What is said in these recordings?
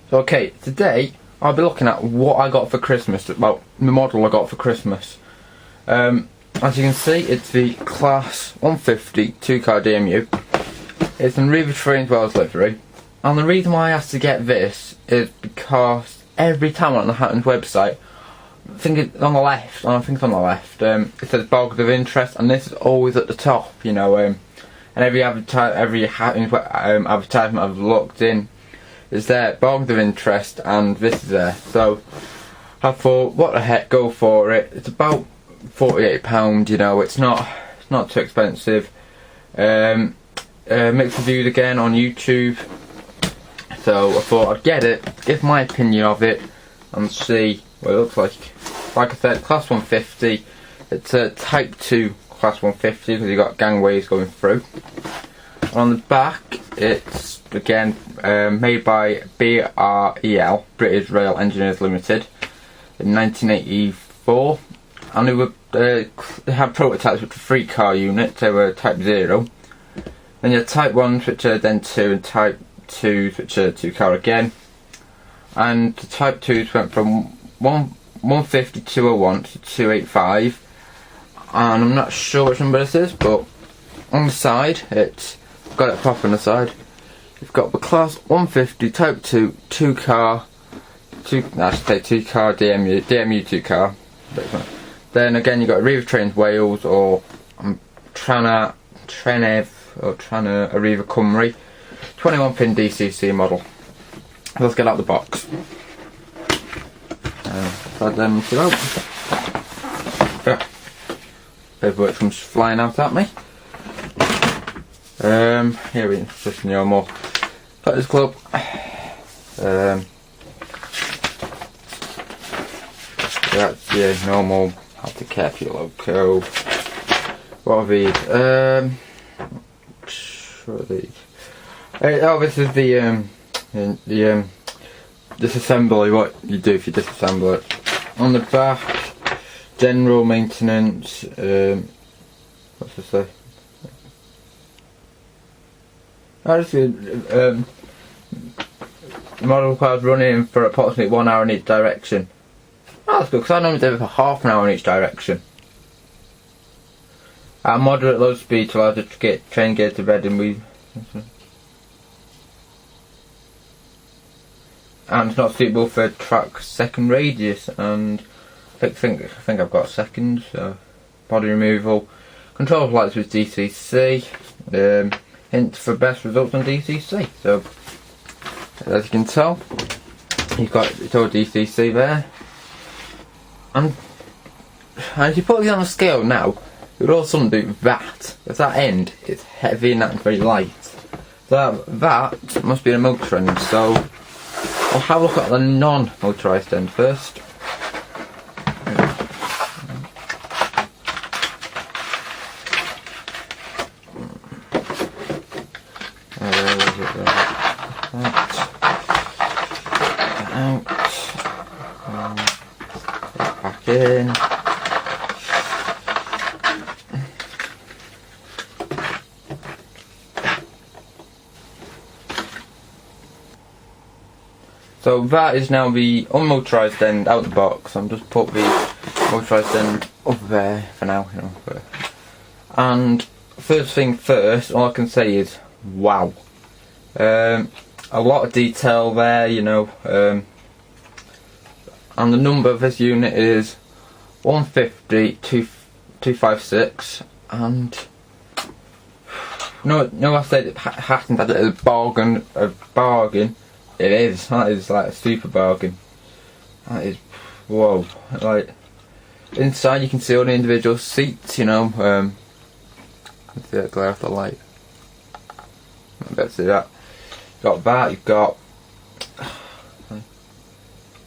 So okay, today I'll be looking at what I got for Christmas, well, the model I got for Christmas. As you can see, it's the Class 150 2-car DMU. It's an Arriva Trains Wales livery. And the reason why I asked to get this is because every time on the Hatton's website, I think it's on the left, it says Bargains of Interest, and this is always at the top, you know, and every Hatton's advertisement I've looked in is there, Bargains of Interest, and this is there. So I thought, what the heck, go for it. It's about £48, you know, it's not too expensive. Mixed reviews again on YouTube. So I thought I'd get it, give my opinion of it, and see what it looks like. Like I said, Class 150. It's a Type 2 Class 150 because you've got gangways going through. And on the back, it's again made by BREL, British Rail Engineers Limited, in 1984. And they had prototypes which were 3-car units. They were Type 0. Then you had Type 1s, which are then 2, and Type 2s, which are 2-car again. And the Type 2s went from 150 201 to 285. And I'm not sure which number this is, but on the side, it's got it proper on the side. You've got the Class 150 Type 2 2-car, 2-car DMU 2-car. Then again, you've got Arriva Trains Wales, or Tranna Arriva Cymru, 21-pin DCC model. Let's get out the box. Slide them out. Paperwork comes flying out at me. Here we just normal Collectors Club. That's the normal have to care for your logo. What are these? What are these? Oh, this is the disassembly. What you do if you disassemble it. On the back, general maintenance. What's this say? Model requires running for approximately 1 hour in each direction. Oh, that's good, because I normally do it for half an hour in each direction. At moderate low speed to allow the train gear to bed and move. And it's not suitable for track second radius, and I think I've got a second. So body removal, control of lights with DCC. Hint for best results on DCC. So as you can tell, you've got it's all DCC there. And if you put these on a scale now, it would all of a sudden do that. Because that end is heavy and that's very light. So that must be a motor end. So I'll have a look at the non-motorised end first. Back in. So that is now the unmotorised end out the box. I'm just put the motorised end up there for now, you know. And first thing first, all I can say is wow. A lot of detail there, you know. And the number of this unit is 150-256, and no, I said it hasn't had a bargain. It is. That is like a super bargain. That is, whoa. Like inside, you can see all the individual seats. You know, let's see that glare off the light. I bet see that. Got that. You've got.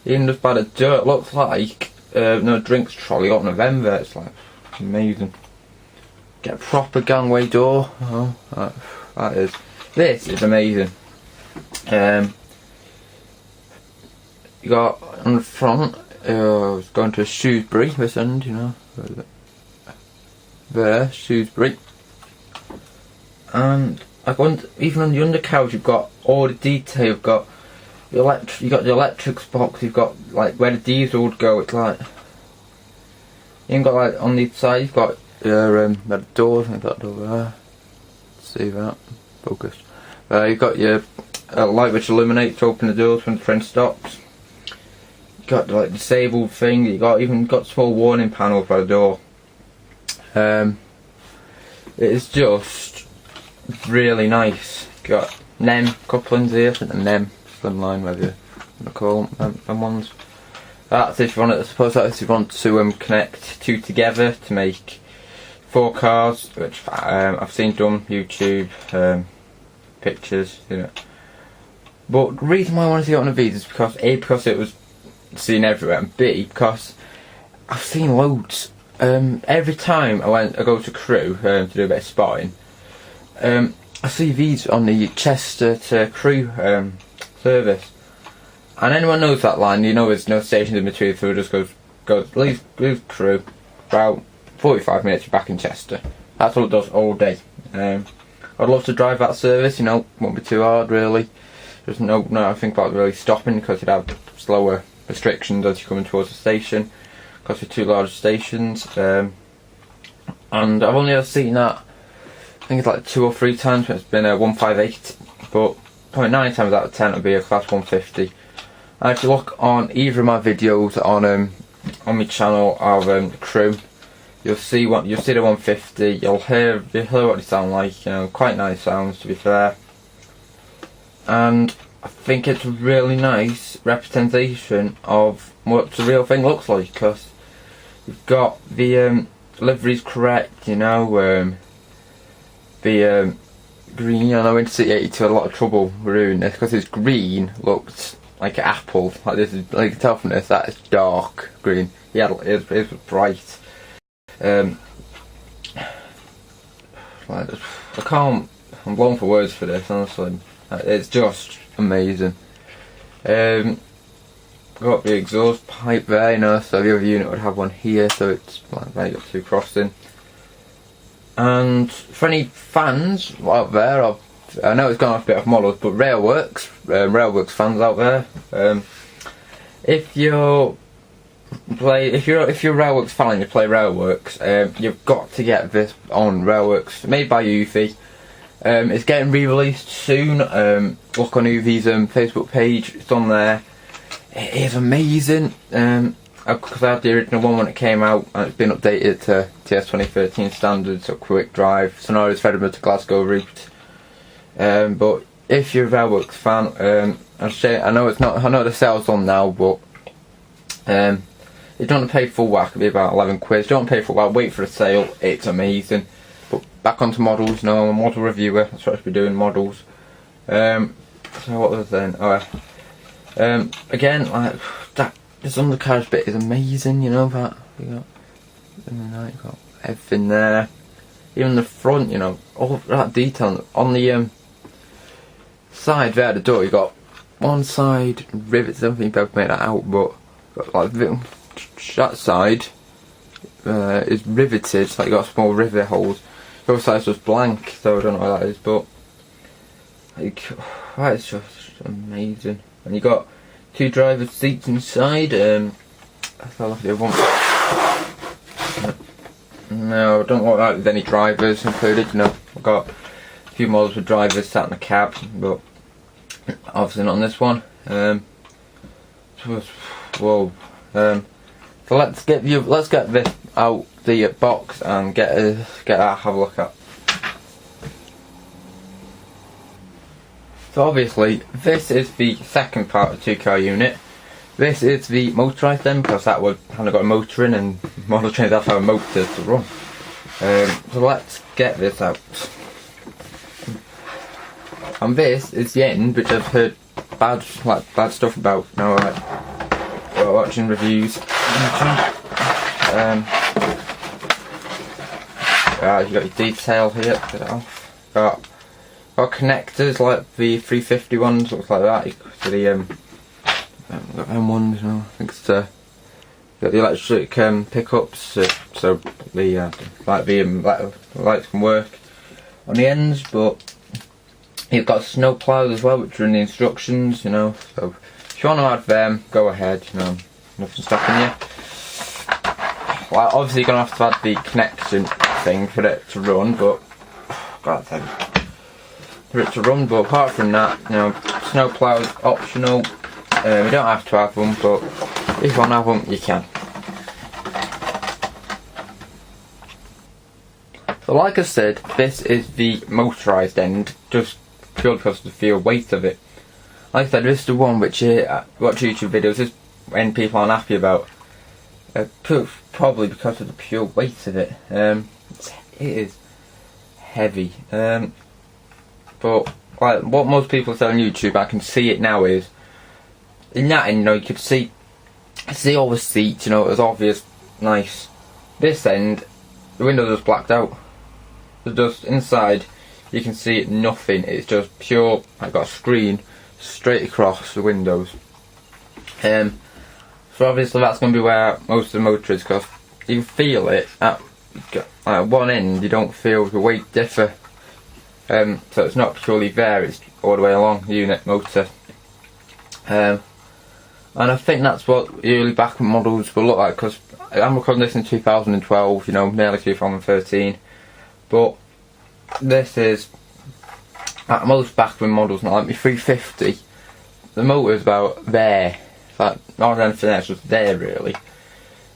Even just by the dirt, looks like no drinks trolley got November. It's like amazing. Get a proper gangway door. Oh, that is. This is amazing. You got on the front. It's going to Shrewsbury. This end, you know. There, Shrewsbury. And I want even on the undercarriage, you've got all the detail. You've got you got the electrics box. You've got like where the diesel would go. It's like you ain't got like on the side. You've got your doors. I've got a door there. See that? Focus. You've got your light which illuminates to open the doors when the train stops. You've got the like disabled thing. You even got small warning panels by the door. It's just really nice. Got NEM couplings here, the NEM slimline, whatever you want to call them ones. That's if you want to, I suppose that's if you want to connect two together to make 4 cars, which I've seen done, YouTube, pictures, you know. But the reason why I wanted to get one of these is because A, because it was seen everywhere, and B, because I've seen loads. Every time I go to Crewe to do a bit of spotting, I see these on the Chester to Crewe service. And anyone knows that line, you know there's no stations in between, so it just leaves Crewe, about 45 minutes you're back in Chester. That's all it does all day. I'd love to drive that service, you know, won't be too hard really. There's no I think about really stopping because you'd have slower restrictions as you're coming towards the station. Because we're 2 large stations, and I've only ever seen that, I think it's like 2 or 3 times when it's been a 158, but probably 9 times out of 10 it'll be a class 150. And if you look on either of my videos on my channel of Crewe, you'll see the 150. You'll hear what they sound like. You know, quite nice sounds to be fair. And I think it's a really nice representation of what the real thing looks like, because you've got the liveries correct, you know, the green, I know Intercity 82 had a lot of trouble ruining this because it's green, looks like an apple, like this is, like you can tell from this, that is dark green, yeah, it was bright. I'm blown for words for this, honestly, it's just amazing. Got the exhaust pipe there, you know, so the other unit would have one here, so it's like there, you got 2 crossing. And for any fans out there, I know it's gone off a bit of models, but Railworks fans out there, if you're a Railworks fan and you play Railworks, you've got to get this on Railworks, made by Uvi. It's getting re-released soon. Look on Uvi's Facebook page, it's on there. It is amazing, because I had the original one when it came out, and it's been updated to TS 2013 standards, so quick drive, so now it's Edinburgh to Glasgow route. But if you're a Railworks fan, I know the sale's on now, but if you don't want to pay full whack, it'll be about 11 quid. If you don't want to pay full whack, wait for a sale, it's amazing. But back onto models, you know, I'm a model reviewer, that's what I should be doing, models. So what was then? Again, like that, this undercarriage bit is amazing, you know, that you got you got everything there, even the front, you know, all that detail on the side there, the door. You got one side rivets. I don't think people made that out, but like that side is riveted, like you got small rivet holes. The other side's just blank, so I don't know what that is, but like that's just amazing. And you got 2 driver's seats inside. I fell off the other one. No, I don't want that with any drivers included. You know, I've got a few models with drivers sat in the cab, but obviously not on this one. Whoa. So let's get this out the box and get that, have a look at. So obviously this is the second part of the 2-car unit. This is the motorised end, because that would kind of got a motor in, and model trains have to have a motor to run. So let's get this out. And this is the end, which I've heard bad stuff about. Now, we're watching reviews. You got your detail here. Get it off. Got connectors like the 350 ones, looks like that. So the got them ones, you know. I think it's got the electric pickups, so the lights can work on the ends. But You've got snow plows as well, which are in the instructions, you know. So if you want to add them, go ahead, you know, nothing stopping you. Well, obviously you're going to have to add the connection thing for it to run, but God, for it to run. But apart from that, you know, snow plows optional. You don't have to have them, but if you want to have them, you can. So like I said, this is the motorised end, just purely because of the sheer weight of it. Like I said, this is the one which watch YouTube videos is when people aren't happy about. Probably because of the pure weight of it. It is heavy. But like what most people say on YouTube, I can see it now is in that end, you know, you could see all the seats, you know, it was obvious, nice. This end, the window just blacked out. It's just inside, you can see nothing. It's just pure. I've got a screen straight across the windows. So obviously that's going to be where most of the motor is, because you feel it at one end. You don't feel the weight differ. So it's not purely there. It's all the way along the unit motor. And I think that's what the early Bachmann models will look like, because I'm recording this in 2012, you know, nearly 2013. But this is, like most Bachmann models, not like my 350, the motor is about there. Like, not anything else, just there really.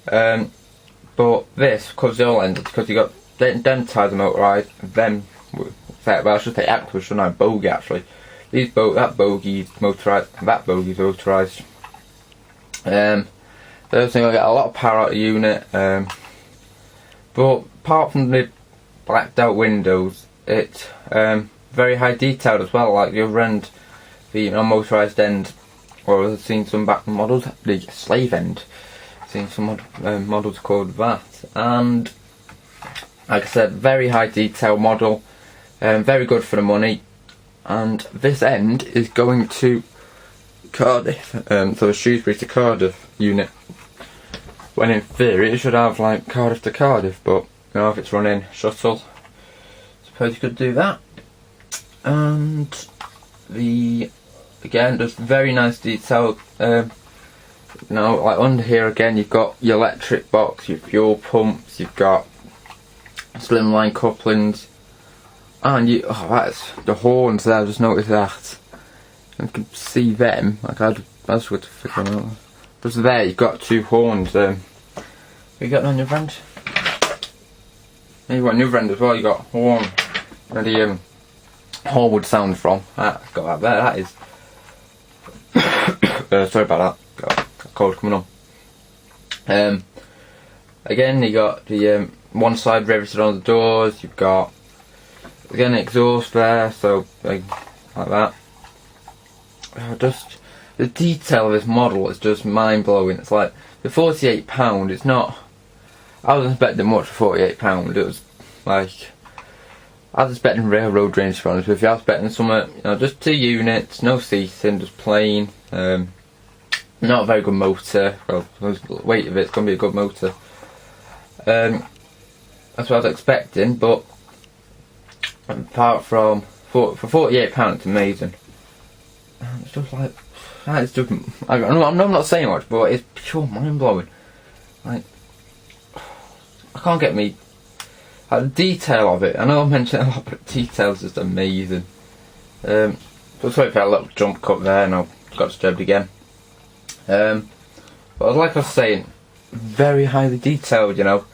But this, because the all ended, because you got them tyres are motorised, them, well I should say actually, shouldn't I, bogie actually. That bogey's motorised, that bogey's motorised. The other thing, I get a lot of power out of the unit, but apart from the blacked out windows, it's very high detailed as well. Like the other end, the unmotorised end, or I've seen some Bachmann models, the slave end, I've seen some models called that, and like I said, very high detail model, very good for the money. And this end is going to Cardiff, so a Shrewsbury to Cardiff unit, when in theory it should have like Cardiff to Cardiff, but you know, if it's running shuttle, I suppose you could do that. And again, just very nice detail. You know, like under here again, you've got your electric box, your fuel pumps, you've got slimline couplings, and that's the horns there. I just noticed that. You can see them. Like I just got to figure them out. Just there, you've got two horns. You got on your end. And you've got on your end as well. You got horn. Where the horn would sound from. That's got that there. That is. Sorry about that. Got a cold coming on. Again, you got the one side riveted on the doors. You've got again exhaust there. So like that. Just the detail of this model is just mind blowing. It's like the £48. It's not. I wasn't expecting much for £48. It was like I was expecting railroad range, to be honest with you. I was expecting something, you know, just 2 units, no seating, just plain. Not a very good motor. Well, the weight of it's gonna be a good motor. That's what I was expecting, but apart from for £48, it's amazing. It's just like, it's just, I'm not saying much, but it's pure mind blowing. Like, I can't get me, like, the detail of it. I know I mentioned a lot, but the detail's just amazing. Just wait for a little jump cut there, and I got disturbed again. But like I was saying, very highly detailed, you know.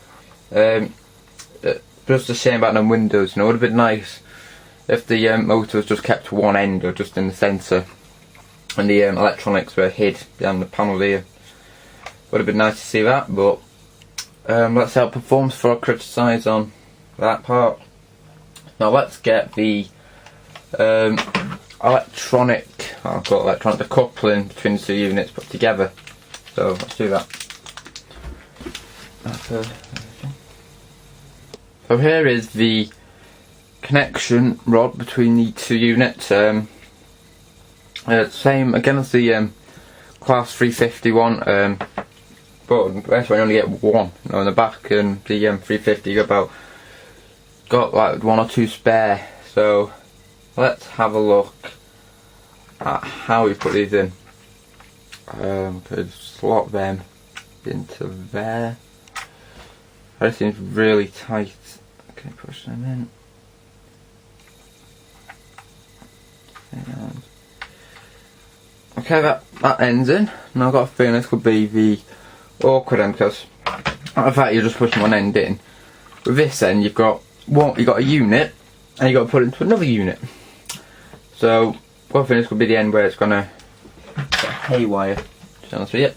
Just a shame about them windows, you know. It would have been nice if the motor was just kept to one end, or just in the centre, and the electronics were hid behind the panel here. Would have been nice to see that, but let's see how it performs before I criticise on that part. Now let's get the electronic, I'll call it electronic, the coupling between the 2 units put together. So let's do that. So here is the connection rod between the 2 units. Same again as the Class 350 one, but this one you only get one. You know, in the back, and the 350 you got like 1 or 2 spare. So let's have a look at how we put these in. Could slot them into there. That seems really tight. Okay, push them in. Okay, that ends in. Now I've got a feeling this could be the awkward end, because in fact you're just pushing one end in. With this end you've got a unit and you've got to put it into another unit. So I've got a feeling this could be the end where it's gonna get haywire, to be honest with you.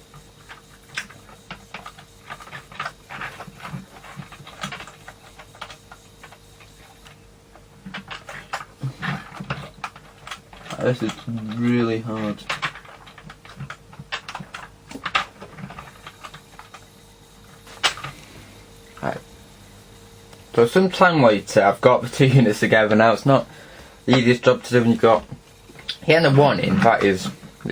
This is really hard. Right. So sometime later I've got the two units together now. It's not the easiest job to do when you've got getting the one in. That is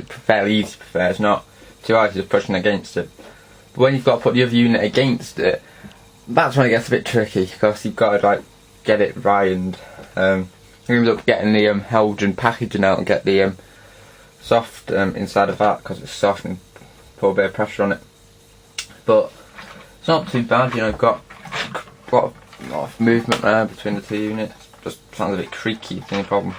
fairly easy to be fair. It's not too hard, just pushing against it. But when you've got to put the other unit against it, that's when it gets a bit tricky, because you've got to like get it right, and you end up getting the Helgen packaging out and get the soft inside of that, because it's soft, and put a bit of pressure on it. But it's not too bad, you know. Got a lot of movement there between the two units. Just sounds a bit creaky, it's the only problem.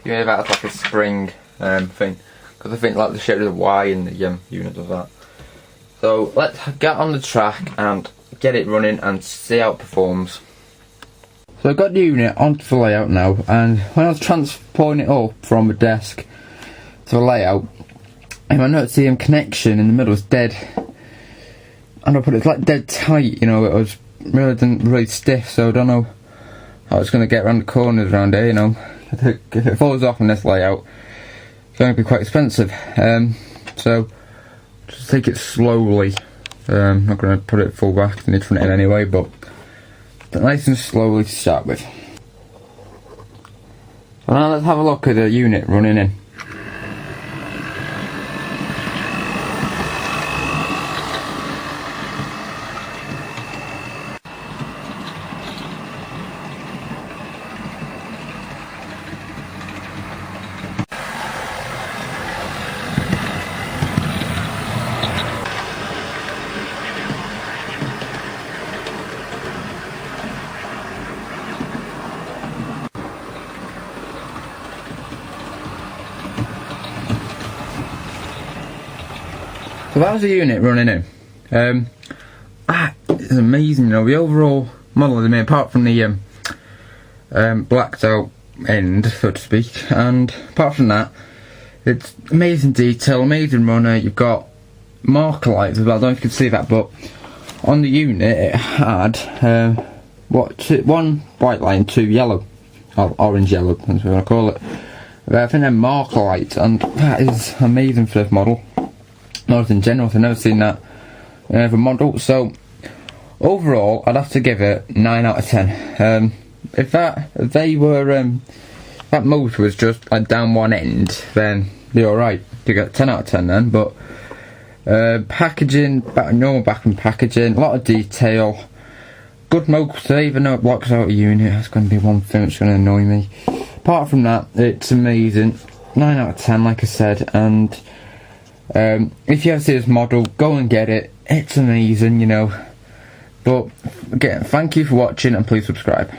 You know, that's like a spring thing, because I think like the shape of the Y in the unit does that. So let's get on the track and get it running and see how it performs. So I've got the unit onto the layout now, and when I was transporting it up from the desk to the layout, I noticed the connection in the middle was dead. And I put it like dead tight, you know, it was really stiff, so I don't know how it's going to get around the corners around here, you know. If it falls off in this layout, it's going to be quite expensive. So just take it slowly. I'm not going to put it full back, I need to front end anyway, but nice and slowly to start with. So now let's have a look at the unit running in. So that was the unit running in. It's amazing, you know, the overall model of the main, apart from the blacked out end, so to speak, and apart from that, it's amazing detail, amazing runner. You've got marker lights as well, I don't know if you can see that, but on the unit it had one white line, two yellow, or orange yellow, that's what I call it. I think they're marker lights, and that is amazing for this model. Not in general, I've never seen that in every model. So overall, I'd have to give it 9 out of 10. If that motor was just like down one end, then you're alright. You get 10 out of 10 then. But packaging, normal Bachmann packaging, a lot of detail, good motor. Even though it blocks out a unit, that's going to be one thing that's going to annoy me. Apart from that, it's amazing. 9 out of 10, like I said, and if you ever see this model, go and get it. It's amazing, you know. But again, thank you for watching, and please subscribe.